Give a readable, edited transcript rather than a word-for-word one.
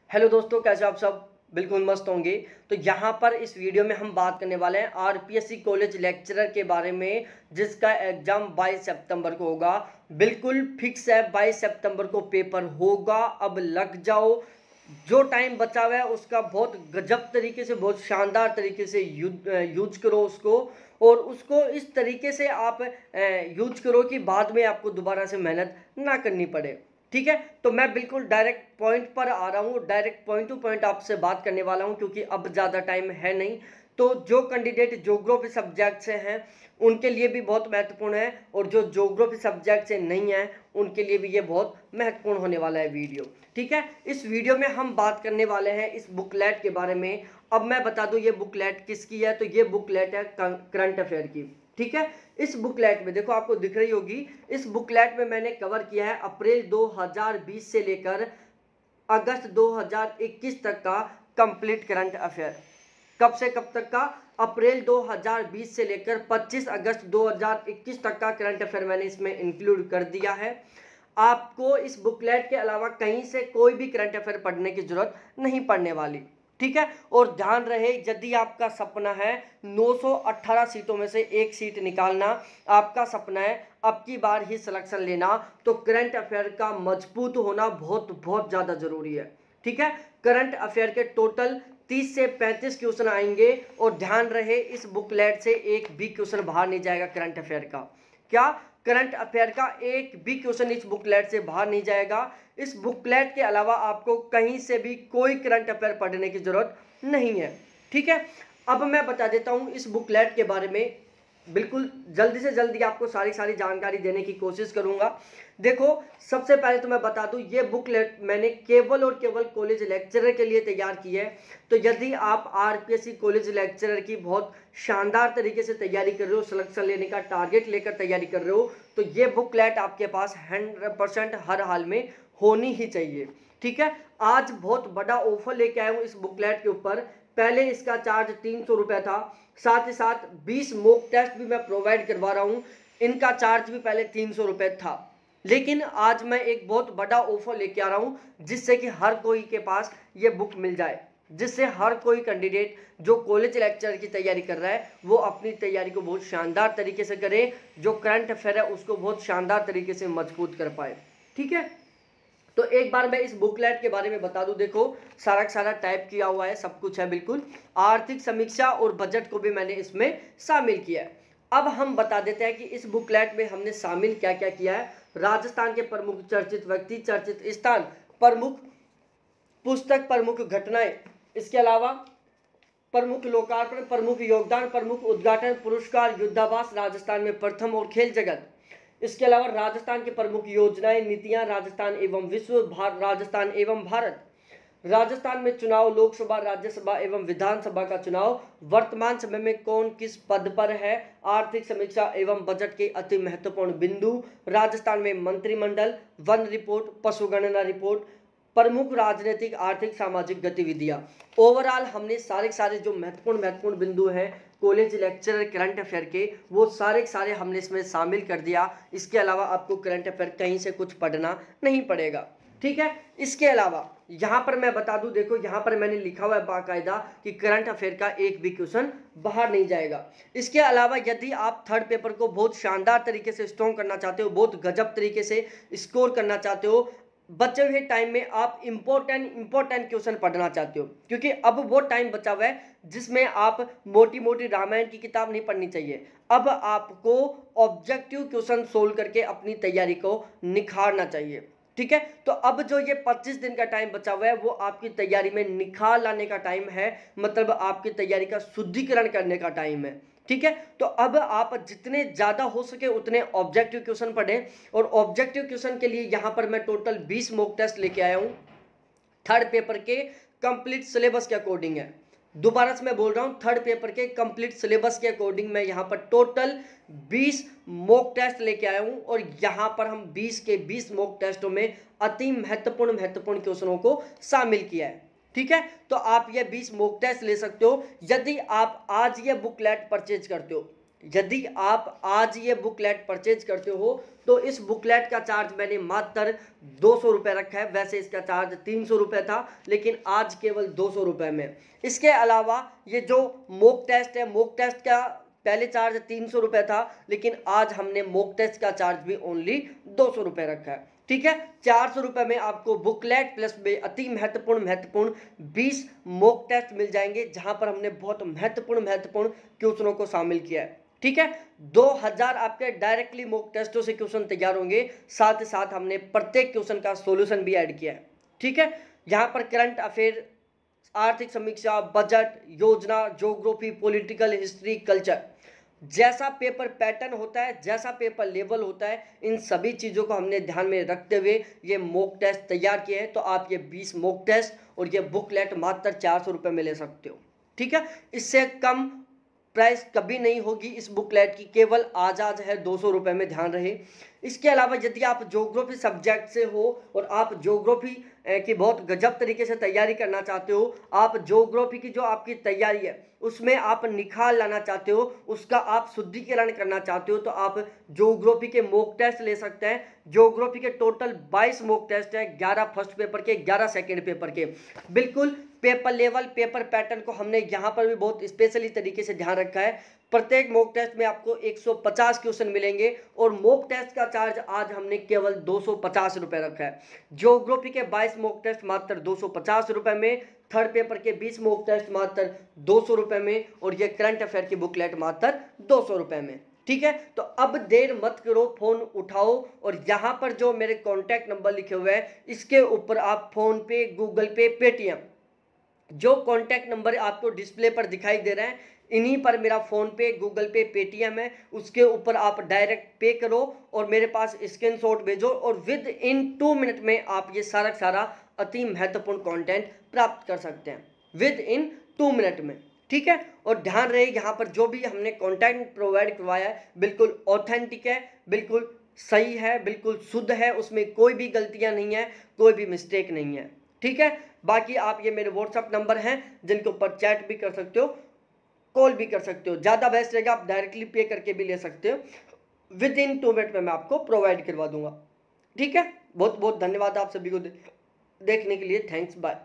Hello दोस्तों, कैसे आप सब? बिल्कुल मस्त होंगे। तो यहाँ पर इस वीडियो में हम बात करने वाले हैं आरपीएससी कॉलेज लेक्चरर के बारे में, जिसका एग्जाम 22 सितंबर को होगा। बिल्कुल फिक्स है, 22 सितंबर को पेपर होगा। अब लग जाओ। जो टाइम बचा हुआ है उसका बहुत गजब तरीके से, बहुत शानदार तरीके से यूज करो उसको, और उसको इस तरीके से आप यूज करो कि बाद में आपको दोबारा से मेहनत ना करनी पड़े। ठीक है, तो मैं बिल्कुल डायरेक्ट पॉइंट पर आ रहा हूँ, डायरेक्ट पॉइंट टू पॉइंट आपसे बात करने वाला हूँ, क्योंकि अब ज़्यादा टाइम है नहीं। तो जो कैंडिडेट ज्योग्राफी सब्जेक्ट से हैं उनके लिए भी बहुत महत्वपूर्ण है, और जो ज्योग्राफी सब्जेक्ट से नहीं है उनके लिए भी ये बहुत महत्वपूर्ण होने वाला है वीडियो। ठीक है, इस वीडियो में हम बात करने वाले हैं इस बुकलेट के बारे में। अब मैं बता दूं ये बुकलेट किसकी है, तो ये बुकलेट है करंट अफेयर की। ठीक है, इस बुकलेट में देखो, आपको दिख रही होगी, इस बुकलेट में मैंने कवर किया है अप्रैल 2020 से लेकर अगस्त 2021 तक का कंप्लीट करंट अफेयर। कब से कब तक का? अप्रैल 2020 से लेकर 25 अगस्त 2021 तक का करंट अफेयर मैंने इसमें इंक्लूड कर दिया है। आपको इस बुकलेट के अलावा कहीं से कोई भी करंट अफेयर पढ़ने की जरूरत नहीं पड़ने वाली। ठीक है, और ध्यान रहे, यदि आपका सपना है 918 सीटों में से एक सीट निकालना, आपका सपना है अब की बार ही सिलेक्शन लेना, तो करंट अफेयर का मजबूत होना बहुत बहुत ज़्यादा जरूरी है। ठीक है, करंट अफेयर के टोटल 30 से 35 क्वेश्चन आएंगे, और ध्यान रहे इस बुकलेट से एक भी क्वेश्चन बाहर नहीं जाएगा करंट अफेयर का। क्या? करंट अफेयर का एक भी क्वेश्चन इस बुकलेट से बाहर नहीं जाएगा। इस बुकलेट के अलावा आपको कहीं से भी कोई करंट अफेयर पढ़ने की जरूरत नहीं है। ठीक है, अब मैं बता देता हूं इस बुकलेट के बारे में। बिल्कुल जल्दी से जल्दी आपको सारी जानकारी देने की कोशिश करूंगा। देखो, सबसे पहले तो मैं बता दूं, ये बुकलेट मैंने केवल और केवल कॉलेज लेक्चरर के लिए तैयार की है। तो यदि आप आरपीएससी कॉलेज लेक्चरर की बहुत शानदार तरीके से तैयारी कर रहे हो, सिलेक्शन लेने का टारगेट लेकर तैयारी कर रहे हो, तो ये बुकलेट आपके पास 100% हर हाल में होनी ही चाहिए। ठीक है, आज बहुत बड़ा ऑफर लेके आया हूँ इस बुकलेट के ऊपर। पहले इसका चार्ज 300 रुपये था, साथ ही साथ 20 मॉक टेस्ट भी मैं प्रोवाइड करवा रहा हूँ। इनका चार्ज भी पहले 300 रुपये था, लेकिन आज मैं एक बहुत बड़ा ऑफर लेके आ रहा हूँ, जिससे कि हर कोई के पास ये बुक मिल जाए, जिससे हर कोई कैंडिडेट जो कॉलेज लेक्चर की तैयारी कर रहा है वो अपनी तैयारी को बहुत शानदार तरीके से करे, जो करंट अफेयर है उसको बहुत शानदार तरीके से मजबूत कर पाए। ठीक है, तो एक बार मैं इस बुकलेट के बारे में बता दूं। देखो, सारा टाइप किया हुआ है, सब कुछ है बिल्कुल। आर्थिक समीक्षा और बजट को भी मैंने इसमें शामिल किया है। अब हम बता देते हैं कि इस बुकलेट में हमने शामिल क्या क्या किया है। राजस्थान के प्रमुख चर्चित व्यक्ति, चर्चित स्थान, प्रमुख पुस्तक, प्रमुख घटनाएं, इसके अलावा प्रमुख लोकार्पण, प्रमुख योगदान, प्रमुख उद्घाटन, पुरस्कार, युद्धाभ्यास राजस्थान में प्रथम और खेल जगत। इसके अलावा राजस्थान की प्रमुख योजनाएं, नीतियां, राजस्थान एवं विश्व, राजस्थान एवं भारत, राजस्थान में चुनाव, लोकसभा, राज्यसभा एवं विधानसभा का चुनाव, वर्तमान समय में कौन किस पद पर है, आर्थिक समीक्षा एवं बजट के अति महत्वपूर्ण बिंदु, राजस्थान में मंत्रिमंडल, वन रिपोर्ट, पशुगणना रिपोर्ट, प्रमुख राजनीतिक, आर्थिक, सामाजिक गतिविधियां। ओवरऑल हमने सारे जो महत्वपूर्ण बिंदु हैं कॉलेज लेक्चरर करंट अफेयर के, वो सारे हमने इसमें शामिल कर दिया। इसके अलावा आपको करंट अफेयर कहीं से कुछ पढ़ना नहीं पड़ेगा। ठीक है, इसके अलावा यहाँ पर मैं बता दूं, देखो यहाँ पर मैंने लिखा हुआ है बाकायदा कि करंट अफेयर का एक भी क्वेश्चन बाहर नहीं जाएगा। इसके अलावा यदि आप थर्ड पेपर को बहुत शानदार तरीके से स्ट्रॉन्ग करना चाहते हो, बहुत गजब तरीके से स्कोर करना चाहते हो, बचे हुए टाइम में आप इंपॉर्टेंट क्वेश्चन पढ़ना चाहते हो, क्योंकि अब वो टाइम बचा हुआ है जिसमें आप मोटी रामायण की किताब नहीं पढ़नी चाहिए। अब आपको ऑब्जेक्टिव क्वेश्चन सोल्व करके अपनी तैयारी को निखारना चाहिए। ठीक है, तो अब जो ये 25 दिन का टाइम बचा हुआ है वो आपकी तैयारी में निखार लाने का टाइम है, मतलब आपकी तैयारी का शुद्धिकरण करने का टाइम है। ठीक है, तो अब आप जितने ज़्यादा हो सके उतने ऑब्जेक्टिव क्वेश्चन पढ़ें, और ऑब्जेक्टिव क्वेश्चन के लिए यहाँ पर मैं टोटल 20 मॉक टेस्ट लेके आया हूँ, थर्ड पेपर के कंप्लीट सिलेबस के अकॉर्डिंग है। दोबारा से मैं बोल रहा हूँ, थर्ड पेपर के कंप्लीट सिलेबस के अकॉर्डिंग मैं यहाँ पर टोटल 20 मॉक टेस्ट लेके आया हूँ, और यहाँ पर हम 20 के 20 मॉक टेस्टों में अति महत्वपूर्ण क्वेश्चनों को शामिल किया है। ठीक है, तो आप ये 20 मॉक टेस्ट ले सकते हो यदि आप आज ये बुकलेट परचेज करते हो। यदि आप आज ये बुकलेट परचेज करते हो तो इस बुकलेट का चार्ज मैंने मात्र 200 रुपये रखा है। वैसे इसका चार्ज 300 रुपये था, लेकिन आज केवल 200 रुपये में। इसके अलावा ये जो मॉक टेस्ट है, मॉक टेस्ट का पहले चार्ज 300 रुपये था, लेकिन आज हमने मॉक टेस्ट का चार्ज भी ओनली 200 रुपये रखा है। ठीक है, 400 रुपये में आपको बुकलेट प्लस में अति महत्वपूर्ण 20 मॉक टेस्ट मिल जाएंगे, जहां पर हमने बहुत महत्वपूर्ण क्वेश्चनों को शामिल किया है। ठीक है, 2000 आपके डायरेक्टली मॉक टेस्टों से क्वेश्चन तैयार होंगे, साथ ही साथ हमने प्रत्येक क्वेश्चन का सॉल्यूशन भी ऐड किया है। ठीक है, यहाँ पर करंट अफेयर, आर्थिक समीक्षा, बजट, योजना, ज्योग्राफी, पॉलिटिकल, हिस्ट्री, कल्चर, जैसा पेपर पैटर्न होता है, जैसा पेपर लेवल होता है, इन सभी चीज़ों को हमने ध्यान में रखते हुए ये मॉक टेस्ट तैयार किए हैं। तो आप ये 20 मॉक टेस्ट और ये बुकलेट मात्र 400 रुपये में ले सकते हो। ठीक है, इससे कम प्राइस कभी नहीं होगी इस बुकलेट की, केवल आज है 200 रुपये में, ध्यान रहे। इसके अलावा यदि आप ज्योग्राफी सब्जेक्ट से हो और आप ज्योग्राफी की बहुत गजब तरीके से तैयारी करना चाहते हो, आप ज्योग्राफी की जो आपकी तैयारी है उसमें आप निखार लाना चाहते हो, उसका आप शुद्धिकरण करना चाहते हो, तो आप ज्योग्राफी के मॉक टेस्ट ले सकते हैं। ज्योग्राफी के टोटल 22 मॉक टेस्ट है, 11 फर्स्ट पेपर के, 11 सेकेंड पेपर के। बिल्कुल पेपर लेवल, पेपर पैटर्न को हमने यहाँ पर भी बहुत स्पेशली तरीके से ध्यान रखा है। प्रत्येक मॉक टेस्ट में आपको 150 क्वेश्चन मिलेंगे और मॉक टेस्ट का चार्ज आज हमने केवल 250 रुपये रखा है। ज्योग्राफी के 22 मॉक टेस्ट मात्र 250 रुपये में, थर्ड पेपर के 20 मॉक टेस्ट मात्र 200 रुपये में, और ये करंट अफेयर की बुकलेट मात्र 200 रुपये में। ठीक है, तो अब देर मत करो, फोन उठाओ और यहाँ पर जो मेरे कॉन्टैक्ट नंबर लिखे हुए हैं इसके ऊपर आप फोन पे, गूगल पे, पेटीएम, जो कॉन्टैक्ट नंबर आपको डिस्प्ले पर दिखाई दे रहे हैं, इन्हीं पर मेरा फ़ोन पे, गूगल पे, पेटीएम है, उसके ऊपर आप डायरेक्ट पे करो और मेरे पास स्क्रीनशॉट भेजो और विद इन 2 मिनट में आप ये सारा अति महत्वपूर्ण कंटेंट प्राप्त कर सकते हैं, विद इन 2 मिनट में। ठीक है, और ध्यान रहे यहाँ पर जो भी हमने कंटेंट प्रोवाइड करवाया है बिल्कुल ऑथेंटिक है, बिल्कुल सही है, बिल्कुल शुद्ध है, उसमें कोई भी गलतियाँ नहीं है, कोई भी मिस्टेक नहीं है। ठीक है, बाकी आप ये मेरे व्हाट्सएप नंबर हैं जिनके ऊपर चैट भी कर सकते हो, कॉल भी कर सकते हो। ज़्यादा बेस्ट रहेगा आप डायरेक्टली पे करके भी ले सकते हो, विद इन 2 मिनट में मैं आपको प्रोवाइड करवा दूंगा। ठीक है, बहुत बहुत धन्यवाद आप सभी को देखने के लिए। Thanks, bye.